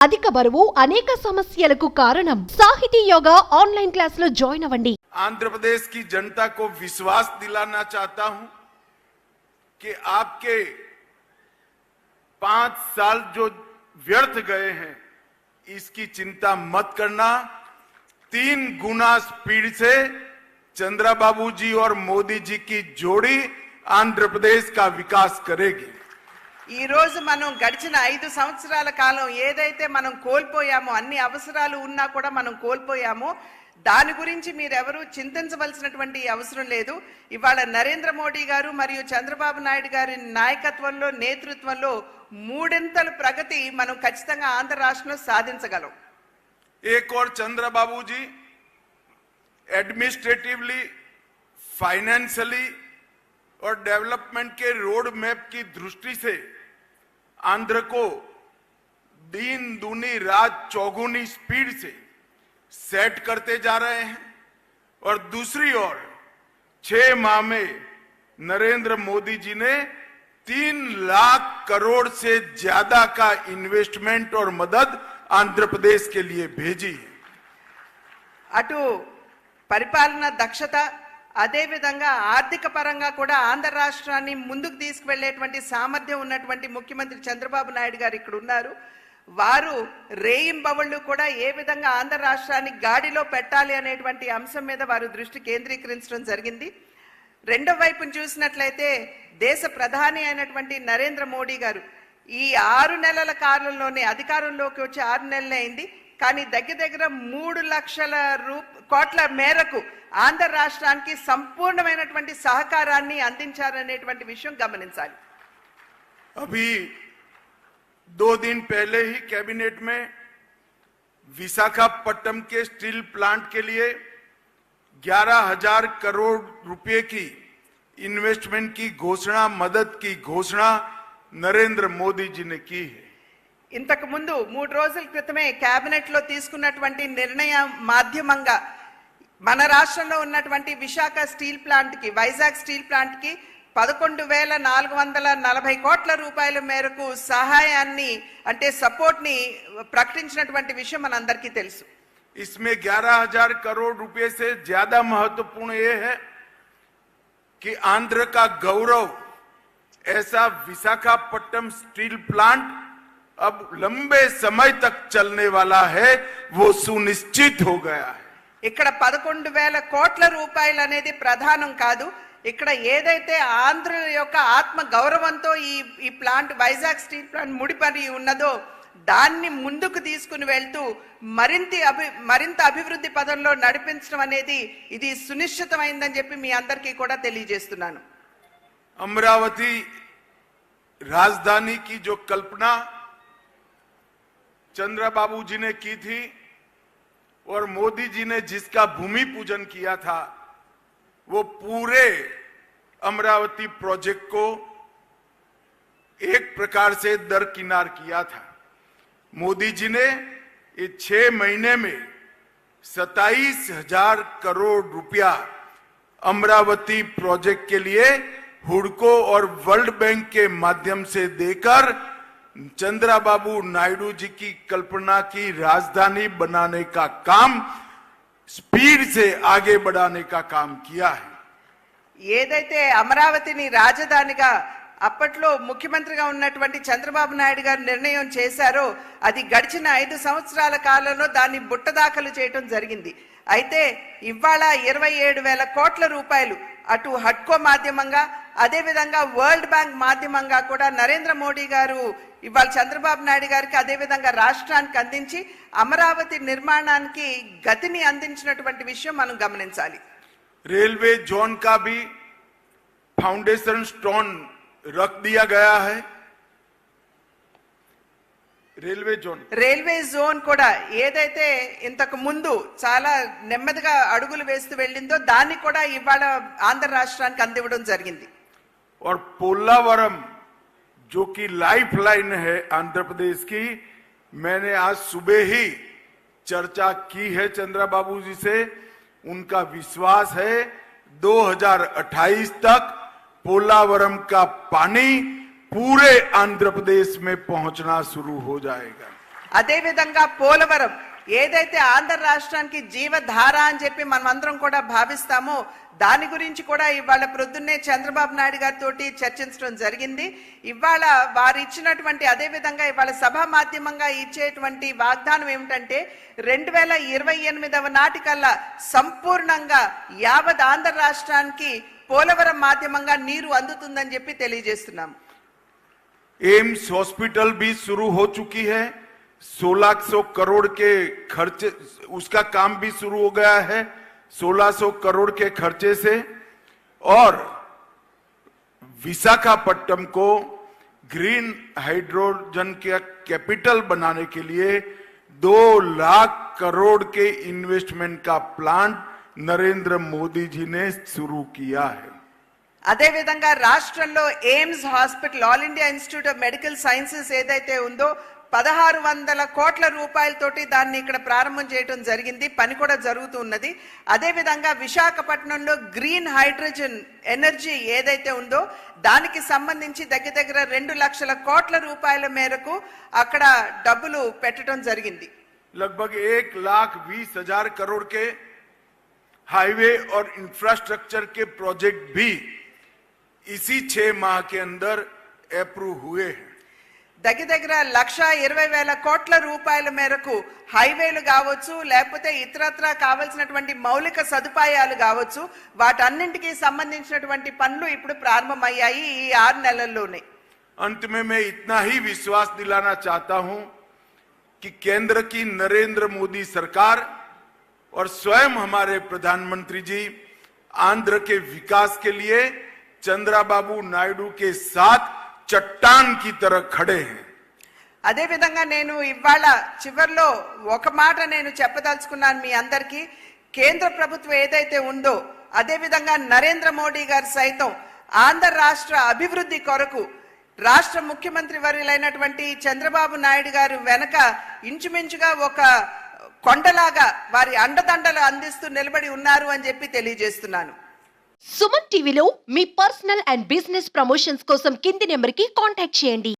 అధిక బరువు అనేక సమస్యలకు కారణం సాహితీ యోగా ఆన్లైన్ క్లాస్ లో జాయిన్ అవ్వండి। आंध्र प्रदेश की जनता को विश्वास दिलाना चाहता हूं कि आपके 5 साल जो व्यर्थ गए हैं इसकी चिंता मत करना। 3 गुना स्पीड से चंद्रबाबू जी और मोदी जी की जोड़ी आंध्र प्रदेश का विकास करेगी। ఈ రోజు మనం గడిచిన 5 సంవత్సరాల కాలం ఏదైతే మనం కోల్పోయామో, అన్ని అవసరాలు ఉన్నా కూడా మనం కోల్పోయామో, దాని గురించి మీరెవరూ చింతించవలసినటువంటి అవసరం లేదు। ఇవాళ నరేంద్ర మోడీ గారు మరియు చంద్రబాబు నాయుడు గారి నాయకత్వంలో, నేతృత్వంలో మూడింతల ప్రగతి మనం ఖచ్చితంగా ఆంధ్ర రాష్ట్రంలో సాధించగలం। एक और चंद्रबाबू जी एडमिनिस्ट्रेटिवली, फाइनेंशियली और डेवलपमेंट के रोड मैप की दृष्टि से आंध्र को दिन दूनी रात चौगुनी स्पीड से सेट करते जा रहे हैं। और दूसरी ओर 6 माह में नरेंद्र मोदी जी ने 3 लाख करोड़ से ज्यादा का इन्वेस्टमेंट और मदद आंध्र प्रदेश के लिए भेजी है। అటు పరిపాలన దక్షత, అదే విధంగా ఆర్థిక పరంగా కూడా ఆంధ్ర రాష్ట్రాన్ని ముందుకు తీసుకువెళ్లేటువంటి సామర్థ్యం ఉన్నటువంటి ముఖ్యమంత్రి చంద్రబాబు నాయుడు గారు ఇక్కడ ఉన్నారు। వారు రేయింబవళ్ళు కూడా ఏ విధంగా ఆంధ్ర రాష్ట్రాన్ని గాడిలో పెట్టాలి అనేటువంటి అంశం మీద వారు దృష్టి కేంద్రీకరించడం జరిగింది। రెండో వైపును చూసినట్లయితే దేశ ప్రధాని అయినటువంటి నరేంద్ర మోడీ గారు ఈ 6 నెలల కాలంలోనే అధికారంలోకి వచ్చి 6 నెలలే అయింది, కానీ దగ్గర 3 లక్షల కోట్ల మేరకు ఆంధ్ర రాష్ట్రానికి సంపూర్ణమైనటువంటి సహకారాన్ని అందించారనేటువంటి విషయం గమనించాలి। अभी 2 दिन पहले ही कैबिनेट में विशाखापट्टनम के स्टील प्लांट के लिए 11,000 करोड़ रुपए की इन्वेस्टमेंट की घोषणा, मदद की घोषणा नरेंद्र मोदी जी ने की है। ఇంతకు ముందు 3 రోజుల క్రితమే కేబినెట్ లో తీసుకున్నటువంటి నిర్ణయం మాధ్యమంగా మన రాష్ట్రంలో ఉన్నటువంటి విశాఖ స్టీల్ ప్లాంట్ కి, వైజాగ్ స్టీల్ ప్లాంట్ కి 11,440 కోట్ల రూపాయల మేరకు సహాయాన్ని అంటే సపోర్ట్ ని ప్రకటించినటువంటి విషయం మనందరికీ తెలుసు। इसमें 11,000 करोड़ रुपए से ज्यादा महत्वपूर्ण यह है कि आंध्र का गौरव ऐसा विशाखापट्टनम स्टील प्लांट अब लंबे समय तक चलने वाला है, वो सुनिश्चित हो गया है। ఇక్కడ 11,000 కోట్ల రూపాయలు అనేది ప్రధానం కాదు। ఇక్కడ ఏదైతే ఆంధ్ర యొక్క ఆత్మ గౌరవంతో ఈ ప్లాంట్, వైజాగ్ స్టీల్ ప్లాంట్ ముడిపడి ఉన్నదో దాన్ని ముందుకు తీసుకుని వెళ్తూ మరింత అభివృద్ధి పదంలో నడిపించడం అనేది ఇది సునిశ్చితమైందని చెప్పి మీ అందరికీ కూడా తెలియజేస్తున్నాను। अमरावती राजधानी की जो कल्पना चंद्रबाबू जी ने की थी और मोदी जी ने जिसका भूमि पूजन किया था, वो पूरे अमरावती प्रोजेक्ट को एक प्रकार से दरकिनार किया था। मोदी जी ने ये 6 महीने में 27,000 करोड़ रुपया अमरावती प्रोजेक्ट के लिए हुडको और वर्ल्ड बैंक के माध्यम से देकर चंद्रबाबू नायडू जी की कल्पना की राजधानी बनाने का काम स्पीड से आगे बढ़ाने का काम किया है। ఏదైతే అమరావతిని రాజధానిగా అప్పట్లో ముఖ్యమంత్రిగా ఉన్నటువంటి చంద్రబాబు నాయుడు గారు నిర్ణయం చేశారో అది గడిచిన 5 సంవత్సరాల కాలంలో దాన్ని బుట్టదాఖలు చేయడం జరిగింది। అయితే ఇవాళ 27,000 కోట్ల రూపాయలు అటు హడ్కో మాధ్యమంగా, అదే విధంగా వరల్డ్ బ్యాంక్ మాధ్యమంగా కూడా నరేంద్ర మోడీ గారు ఇవాళ చంద్రబాబు నాయుడు గారికి అదే విధంగా రాష్ట్రానికి అందించి అమరావతి నిర్మాణానికి గతిని అందించినటువంటి విషయం మనం గమనించాలి। रेलवे जोन का भी फाउंडेशन स्टोन रख दिया गया है। రైల్వే జోన్ కూడా ఏదైతే ఇంతకు ముందు చాలా నెమ్మదిగా అడుగులు వేస్తూ వెళ్ళిందో దాన్ని కూడా ఇవాళ ఆంధ్ర రాష్ట్రానికి అందివ్వడం జరిగింది। और पोलावरम जो कि लाइफ लाइन है आंध्र प्रदेश की, मैंने आज सुबह ही चर्चा की है चंद्रबाबू जी से। उनका विश्वास है 2028 तक पोलावरम का पानी पूरे आंध्र प्रदेश में पहुंचना शुरू हो जाएगा। అదేవిధంగా పోలవరం ఏదైతే ఆంధ్ర రాష్ట్రానికి జీవధార అని చెప్పి మనమందరం కూడా భావిస్తామో దాని గురించి కూడా ఇవాళ ప్రొద్దున్నే చంద్రబాబు నాయుడు గారితో చర్చించడం జరిగింది. ఇవాళ వారు ఇచ్చినటువంటి అదేవిధంగా ఇవాళ సభా మాధ్యమంగా ఇచ్చేటువంటి వాగ్దానం ఏమిటంటే 2028 నాటికల్లా సంపూర్ణంగా యావత్ ఆంధ్ర రాష్ట్రానికి పోలవరం మాధ్యమంగా నీరు అందుతుందని చెప్పి తెలియజేస్తున్నాం. एम्स हॉस्पिटल भी शुरू हो चुकी है, 1600 करोड़ के खर्चे, उसका काम भी शुरू हो गया है 1600 करोड़ के खर्चे से। और विशाखापट्टनम को ग्रीन हाइड्रोजन के कैपिटल बनाने के लिए 2 लाख करोड़ के इन्वेस्टमेंट का प्लान नरेंद्र मोदी जी ने शुरू किया है. అదేవిధంగా రాష్ట్రంలో AIIMS hospital all India institute of medical sciences ఏదైతే ఉందో 1600 కోట్ల రూపాయలతోటి దాన్ని ఇక్కడ ప్రారంభం చేయడం జరిగింది. పని కూడా జరుగుతూ ఉన్నది. అదేవిధంగా విశాఖపట్నంలో గ్రీన్ హైడ్రోజన్ ఎనర్జీ ఏదైతే ఉందో దానికి సంబంధించి దగ్గర 2 లక్షల కోట్ల రూపాయల మేరకు అక్కడ డబ్బులు పెట్టడం జరిగింది. लगभग 1,20,000 करोड़ के हाईवे और इंफ्रास्ट्रक्चर के प्रोजेक्ट भी इसी 6 माह के अंदर अप्रूव हुए हैं. దగ్గర 1,20,000 కోట్ల రూపాయల మేరకు హైవేలు కావచ్చు లేకపోతే ఇతరత్రా కావాల్సినటువంటి మౌలిక సదుపాయాలు కావచ్చు వాటన్నింటికి సంబంధించినటువంటి పనులు ఇప్పుడు ప్రారంభమయ్యాయి ఈ 6 నెలల్లోనే. अंत में मैं इतना ही विश्वास दिलाना चाहता हूं कि केंद्र की नरेंद्र मोदी सरकार और स्वयं हमारे प्रधानमंत्री जी आंध्र के विकास के लिए चंद्रबाबू नायडू के साथ चट्टान की तरह खड़े हैं. అదేవిధంగా నేను ఇవాళ చివర్లో ఒక మాట నేను చెప్పదలుచుకున్నాను మీ అందరికీ. కేంద్ర ప్రభుత్వం ఏదైతే ఉందో అదేవిధంగా నరేంద్ర మోడీ గారు సైతం ఆంధ్ర రాష్ట్ర అభివృద్ధి కొరకు రాష్ట్ర ముఖ్యమంత్రి వర్యులైనటువంటి చంద్రబాబు నాయుడు గారు వెనక ఇంచుమించుగా ఒక కొండలాగా వారి అండదండలు అందిస్తూ నిలబడి ఉన్నారు అని చెప్పి తెలియజేస్తున్నాను. సుమన్ టీవీలో మీ పర్సనల్ అండ్ బిజినెస్ ప్రమోషన్స్ కోసం కింది నెంబర్కి కాంటాక్ట్ చేయండి.